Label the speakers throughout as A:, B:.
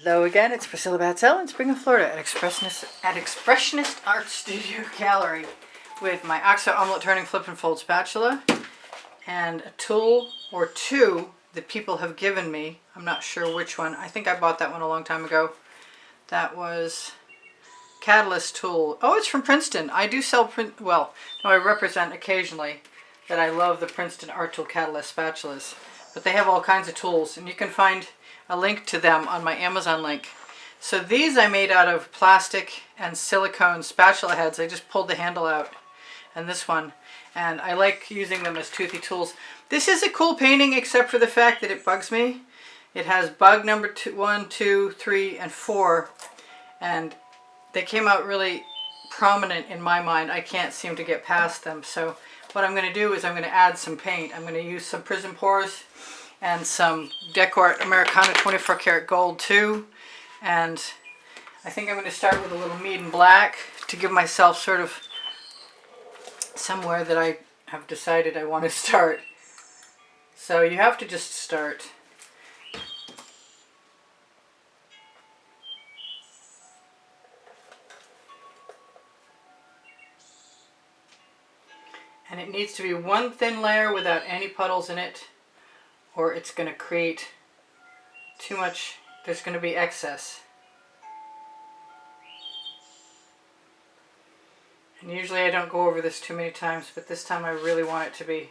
A: Hello again, it's Priscilla Batzell in Spring, Florida at Expressionist Art Studio Gallery with my OXO omelet turning flip and fold spatula and a tool or two that people have given me. I'm not sure which one. I think I bought that one a long time ago. That was Catalyst tool. Oh, it's from Princeton. I do sell well, no, I represent occasionally that I love the Princeton Art Tool Catalyst spatulas. But they have all kinds of tools, and you can find a link to them on my Amazon link. So these I made out of plastic and silicone spatula heads. I just pulled the handle out, and this one. And I like using them as Toothy Tools. This is a cool painting except for the fact that it bugs me. It has bug number 1, 2, 3, and 4. And they came out really prominent in my mind. I can't seem to get past them. So what I'm going to do is I'm going to add some paint. I'm going to use some Prism Pours and some Decor Americana 24 karat gold too. And I think I'm going to start with a little Meeden black to give myself sort of somewhere that I have decided I want to start. So you have to just start. And it needs to be one thin layer without any puddles in it, or it's going to create too much, there's going to be excess. And usually I don't go over this too many times, but this time I really want it to be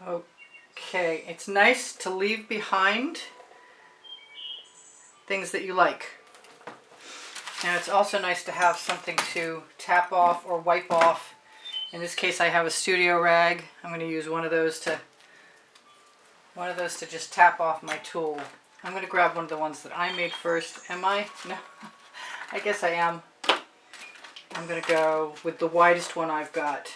A: okay. It's nice to leave behind things that you like. And it's also nice to have something to tap off or wipe off. In this case I have a studio rag. I'm going to use one of those to just tap off my tool. I'm going to grab one of the ones that I made first. Am I? No. I guess I am. I'm going to go with the widest one I've got.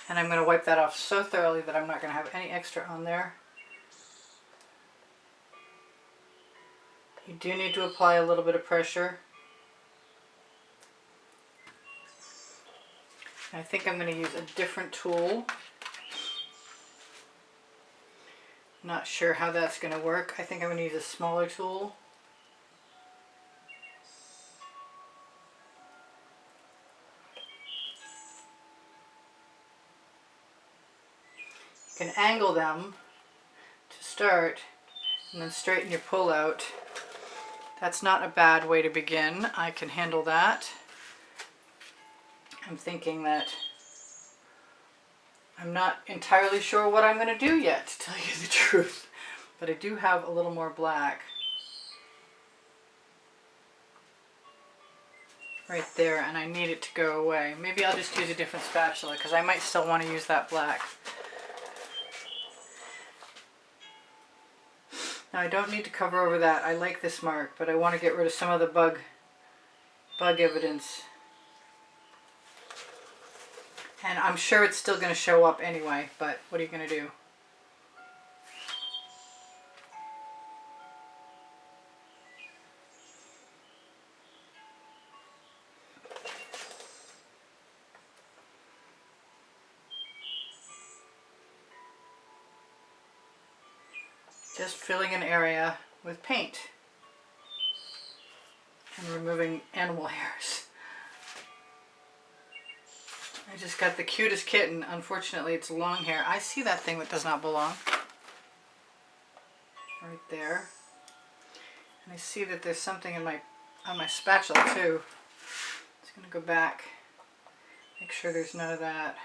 A: And I'm going to wipe that off so thoroughly that I'm not going to have any extra on there. You do need to apply a little bit of pressure. I think I'm going to use a different tool. Not sure how that's going to work. I think I'm going to use a smaller tool. You can angle them to start and then straighten your pull out. That's not a bad way to begin. I can handle that. I'm thinking that I'm not entirely sure what I'm going to do yet, to tell you the truth. But I do have a little more black right there, and I need it to go away. Maybe I'll just use a different spatula because I might still want to use that black. Now I don't need to cover over that. I like this mark, but I want to get rid of some of the bug evidence. And I'm sure it's still going to show up anyway, but what are you going to do? Just filling an area with paint and removing animal hairs. I just got the cutest kitten. Unfortunately, it's long hair. I see that thing that does not belong. Right there. And I see that there's something in on my spatula too. Just going to go back, make sure there's none of that.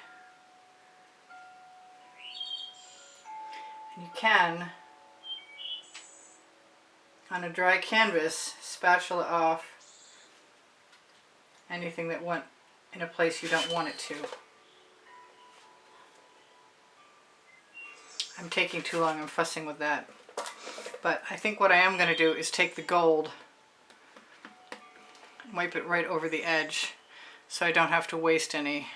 A: And you can, on a dry canvas, spatula off anything that went in a place you don't want it to. I'm taking too long, I'm fussing with that. But I think what I am going to do is take the gold and wipe it right over the edge so I don't have to waste any.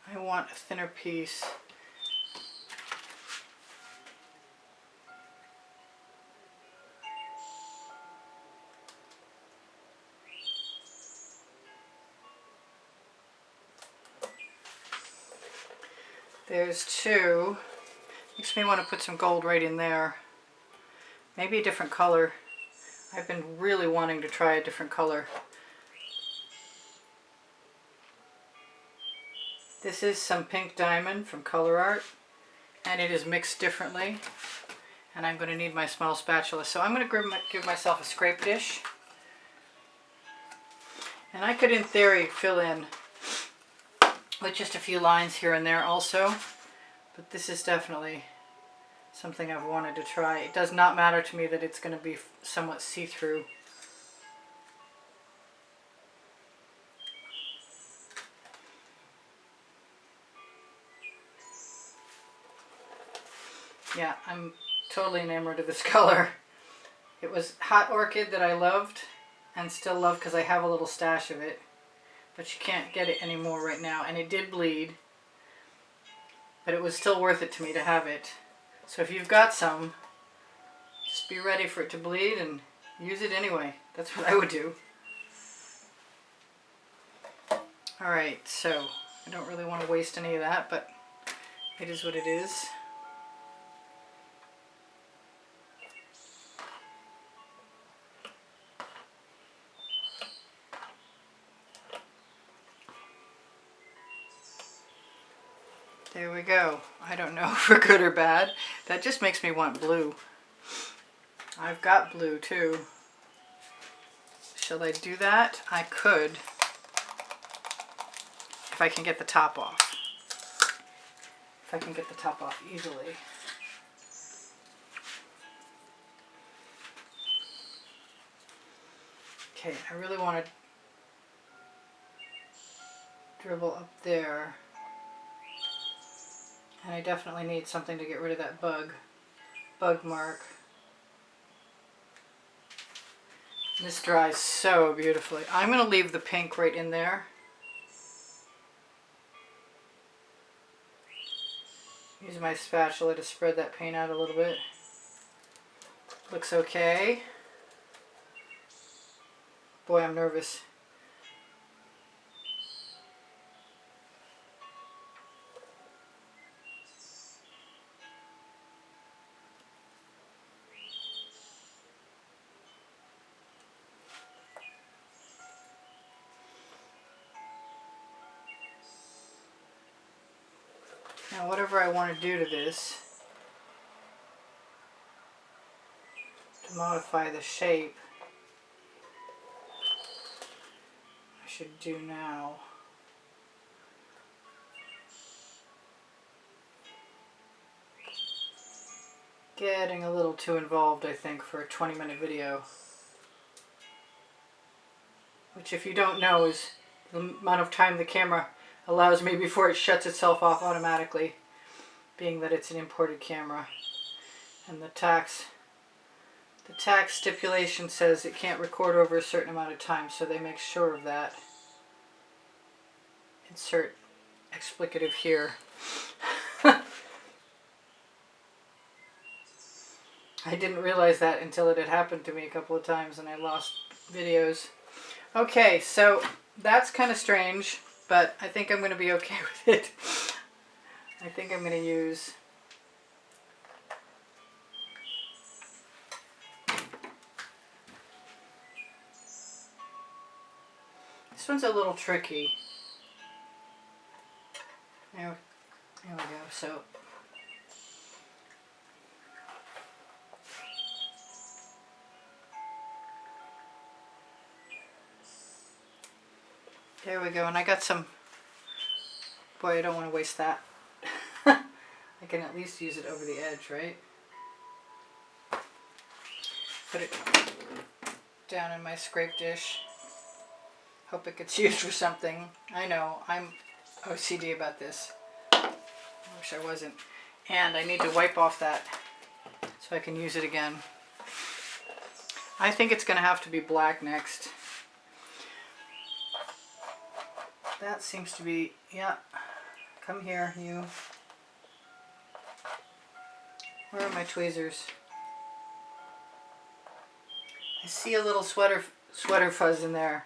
A: I want a thinner piece. There's two. Makes me want to put some gold right in there. Maybe a different color. I've been really wanting to try a different color. This is some pink diamond from Color Art, and it is mixed differently. And I'm going to need my small spatula. So I'm going to give myself a scrape dish. And I could, in theory, fill in with just a few lines here and there also. But this is definitely something I've wanted to try. It does not matter to me that it's going to be somewhat see-through. Yeah, I'm totally enamored of this color. It was Hot Orchid that I loved and still love because I have a little stash of it. But you can't get it anymore right now. And it did bleed. But it was still worth it to me to have it. So if you've got some, just be ready for it to bleed and use it anyway. That's what I would do. Alright, so I don't really want to waste any of that, but it is what it is. There we go. I don't know for good or bad. That just makes me want blue. I've got blue too. Shall I do that? I could. If I can get the top off. If I can get the top off easily. Okay, I really want to dribble up there. And I definitely need something to get rid of that bug mark. This dries so beautifully. I'm going to leave the pink right in there. Use my spatula to spread that paint out a little bit. Looks okay. Boy, I'm nervous. Now whatever I want to do to this, to modify the shape, I should do now. Getting a little too involved, I think, for a 20-minute video. Which, if you don't know, is the amount of time the camera allows me before it shuts itself off automatically, being that it's an imported camera. And the tax stipulation says it can't record over a certain amount of time, so they make sure of that. Insert explicative here. I didn't realize that until it had happened to me a couple of times and I lost videos. Okay, so that's kind of strange, but I think I'm going to be okay with it. I think I'm going to use this one's a little tricky. There we go. So there we go, and I got some, boy, I don't want to waste that. I can at least use it over the edge, right? Put it down in my scrape dish. Hope it gets used for something. I know, I'm OCD about this. I wish I wasn't. And I need to wipe off that so I can use it again. I think it's going to have to be black next. That seems to be, yeah. Come here, you. Where are my tweezers? I see a little sweater fuzz in there.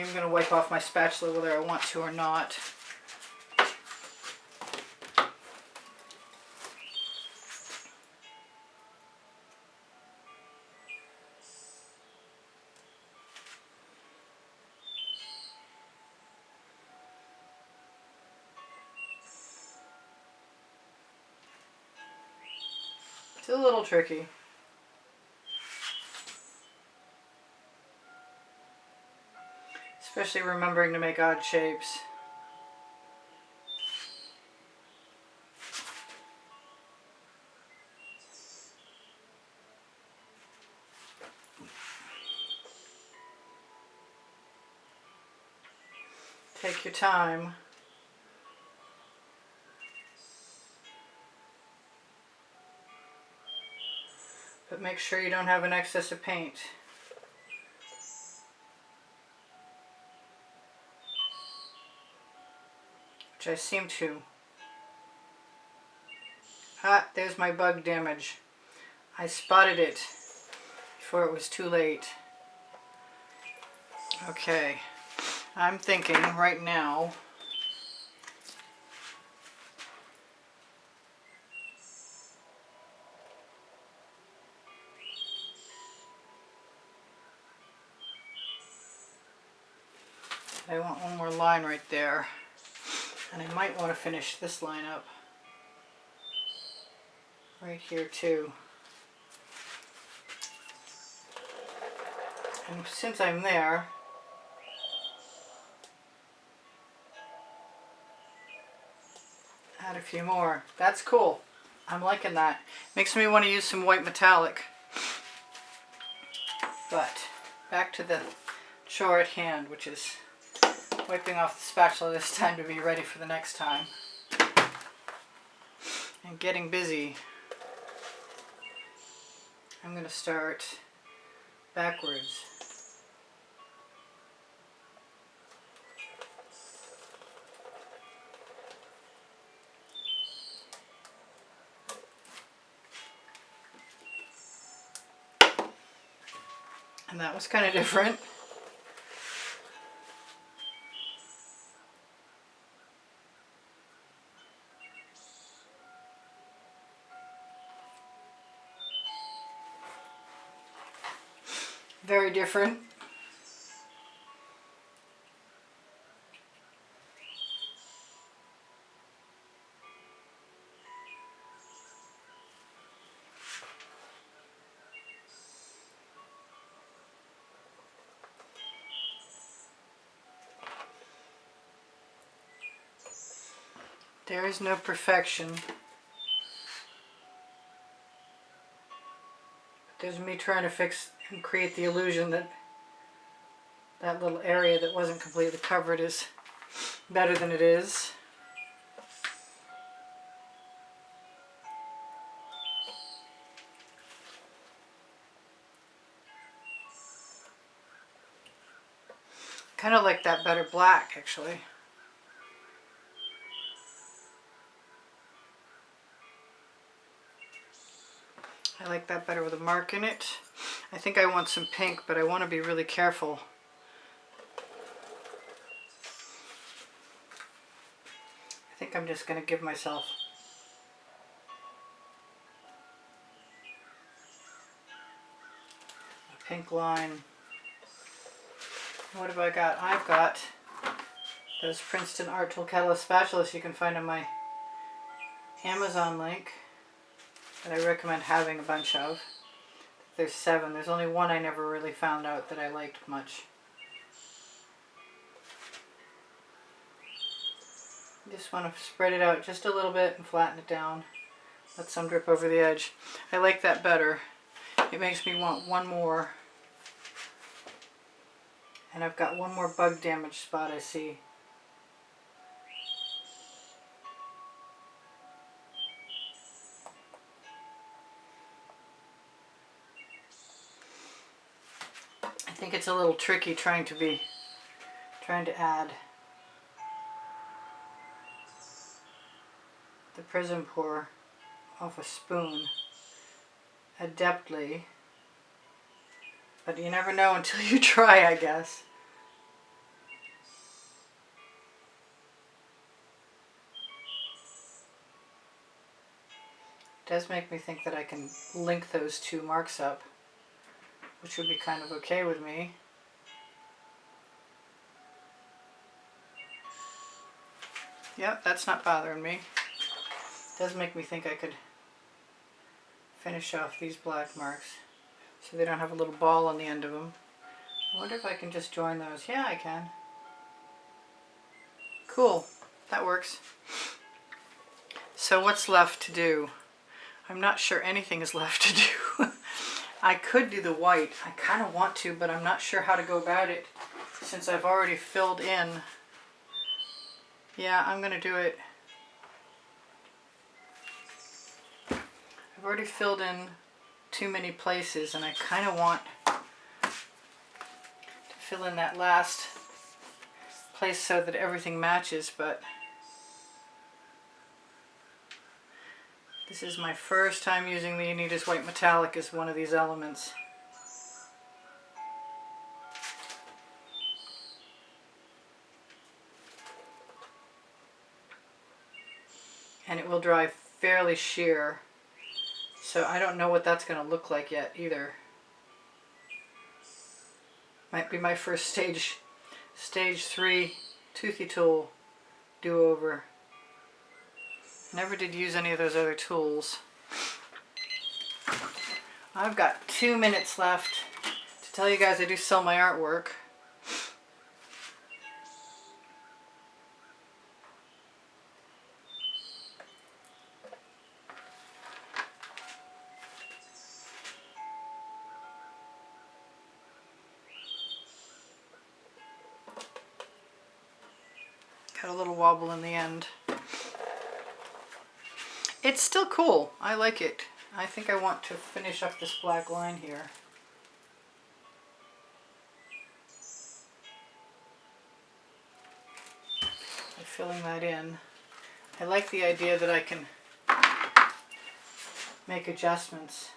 A: I'm going to wipe off my spatula whether I want to or not. It's a little tricky. Especially remembering to make odd shapes. Take your time. But make sure you don't have an excess of paint. Which I seem to. Ah, there's my bug damage. I spotted it before it was too late. Okay, I'm thinking right now I want one more line right there. And I might want to finish this line up right here too. And since I'm there, add a few more. That's cool. I'm liking that. Makes me want to use some white metallic. But back to the chore at hand, which is wiping off the spatula this time to be ready for the next time. And getting busy. I'm going to start backwards. And that was kind of different. Very different. There is no perfection. There's me trying to fix and create the illusion that that little area that wasn't completely covered is better than it is. Kind of like that better black, actually. I like that better with a mark in it. I think I want some pink, but I want to be really careful. I think I'm just going to give myself a pink line. What have I got? I've got those Princeton Art Tool Catalyst spatulas you can find on my Amazon link that I recommend having a bunch of. There's 7. There's only one I never really found out that I liked much. Just want to spread it out just a little bit and flatten it down. Let some drip over the edge. I like that better. It makes me want one more. And I've got one more bug damage spot I see. I think it's a little tricky trying to add the prism pour off a spoon adeptly. But you never know until you try, I guess. does make me think that I can link those two marks up, which would be kind of okay with me. Yep, that's not bothering me. Does make me think I could finish off these black marks so they don't have a little ball on the end of them. I wonder if I can just join those. Yeah, I can. Cool, that works. So what's left to do? I'm not sure anything is left to do. I could do the white. I kind of want to, but I'm not sure how to go about it since I've already filled in. Yeah, I'm going to do it. I've already filled in too many places, and I kind of want to fill in that last place so that everything matches, but this is my first time using the Anita's White Metallic as one of these elements. And it will dry fairly sheer. So I don't know what that's going to look like yet either. Might be my first stage 3 Toothy Tool do-over. Never did use any of those other tools. I've got 2 minutes left to tell you guys I do sell my artwork. Got a little wobble in the end. It's still cool. I like it. I think I want to finish up this black line here. By filling that in. I like the idea that I can make adjustments.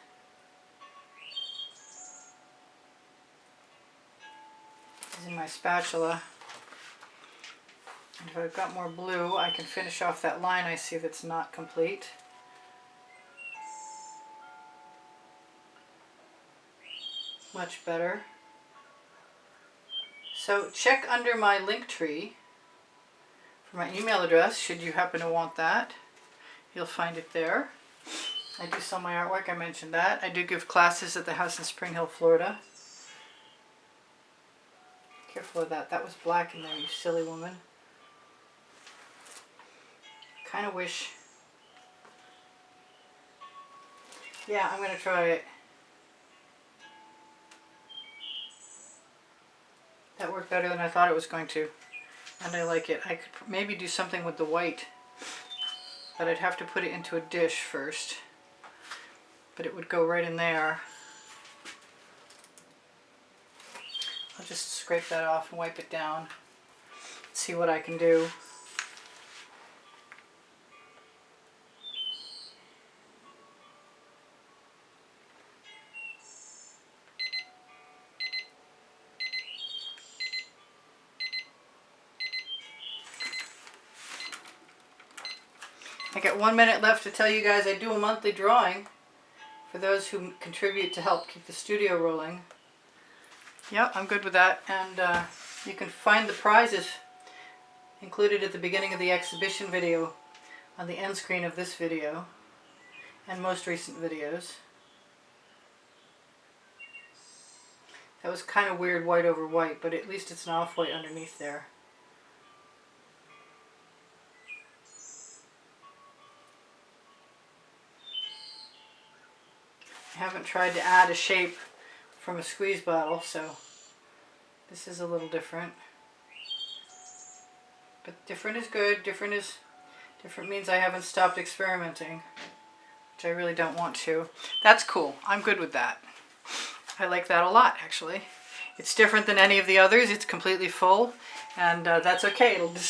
A: Using my spatula. And if I've got more blue, I can finish off that line I see that's not complete. Much better. So check under my link tree for my email address, should you happen to want that. You'll find it there. I do sell my artwork, I mentioned that. I do give classes at the house in Spring Hill, Florida. Careful of that. That was black in there, you silly woman. Kind of wish. Yeah, I'm going to try it. That worked better than I thought it was going to. And I like it. I could maybe do something with the white. But I'd have to put it into a dish first. But it would go right in there. I'll just scrape that off and wipe it down. See what I can do. I got 1 minute left to tell you guys I do a monthly drawing for those who contribute to help keep the studio rolling. Yep, I'm good with that. And you can find the prizes included at the beginning of the exhibition video on the end screen of this video and most recent videos. That was kind of weird white over white, but at least it's an off-white underneath there. I haven't tried to add a shape from a squeeze bottle, so this is a little different. But different is good. Different means I haven't stopped experimenting, which I really don't want to. That's cool. I'm good with that. I like that a lot, actually. It's different than any of the others. It's completely full, and that's okay. It'll